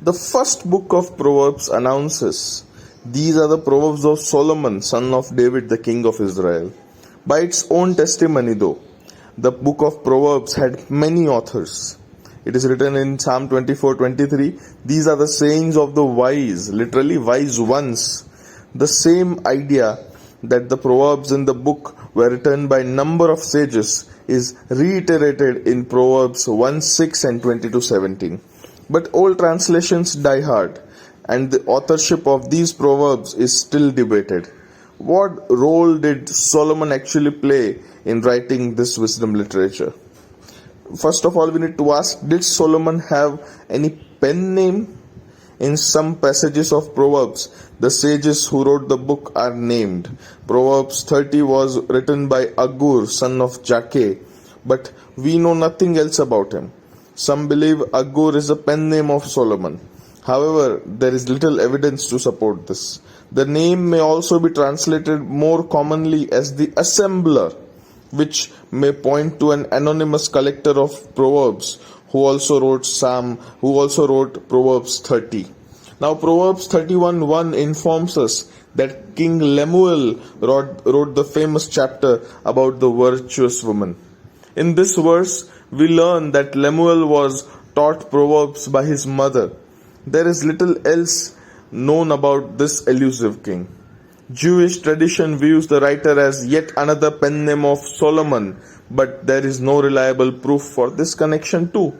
The first book of Proverbs announces, "These are the Proverbs of Solomon, son of David, the king of Israel." By its own testimony, though, the book of Proverbs had many authors. It is written in Psalm 24:23, "These are the sayings of the wise," literally wise ones. The same idea that the Proverbs in the book were written by number of sages is reiterated in Proverbs 1:6 and 22:17. But old translations die hard, and the authorship of these proverbs is still debated. What role did Solomon actually play in writing this wisdom literature? First of all, we need to ask, did Solomon have any pen name? In some passages of Proverbs, the sages who wrote the book are named. Proverbs 30 was written by Agur, son of Jakeh, but we know nothing else about him. Some believe Agur is a pen name of Solomon. However, there is little evidence to support this. The name may also be translated more commonly as the assembler, which may point to an anonymous collector of Proverbs who also wrote Proverbs 30. Now, Proverbs 31:1 informs us that King Lemuel wrote the famous chapter about the virtuous woman. In this verse, we learn that Lemuel was taught Proverbs by his mother. There is little else known about this elusive king. Jewish tradition views the writer as yet another pen name of Solomon, but there is no reliable proof for this connection too.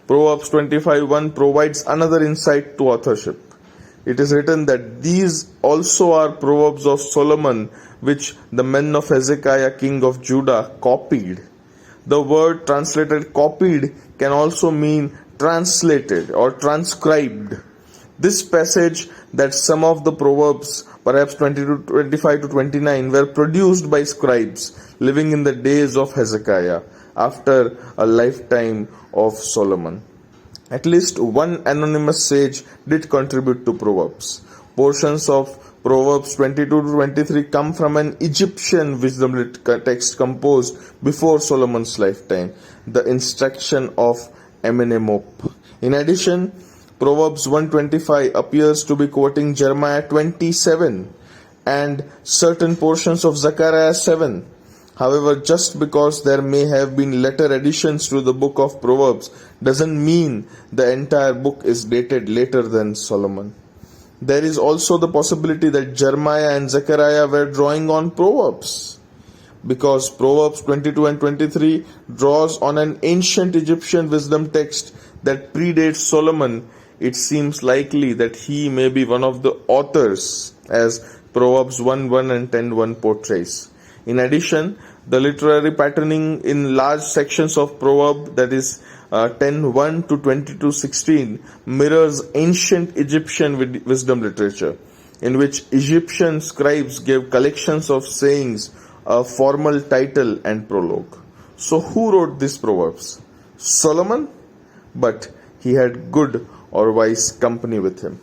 Proverbs 25:1 provides another insight to authorship. It is written that these also are Proverbs of Solomon, which the men of Hezekiah, king of Judah, copied. The word translated copied can also mean translated or transcribed. This passage that some of the Proverbs, perhaps 25 to 29, were produced by scribes living in the days of Hezekiah after a lifetime of Solomon. At least one anonymous sage did contribute to Proverbs. Portions of Proverbs 22 to 23 come from an Egyptian wisdom text composed before Solomon's lifetime, the Instruction of Amenemop. In addition, Proverbs 125 appears to be quoting Jeremiah 27 and certain portions of Zechariah 7. However, just because there may have been later additions to the book of Proverbs doesn't mean the entire book is dated later than Solomon. There is also the possibility that Jeremiah and Zechariah were drawing on Proverbs. Because Proverbs 22 and 23 draws on an ancient Egyptian wisdom text that predates Solomon, it seems likely that he may be one of the authors, as Proverbs 1:1 and 10:1 portrays. In addition, the literary patterning in large sections of Proverbs, that is 10:1 to 22:16, mirrors ancient Egyptian wisdom literature, in which Egyptian scribes gave collections of sayings a formal title and prologue. So who wrote these Proverbs? Solomon? But he had good or wise company with him.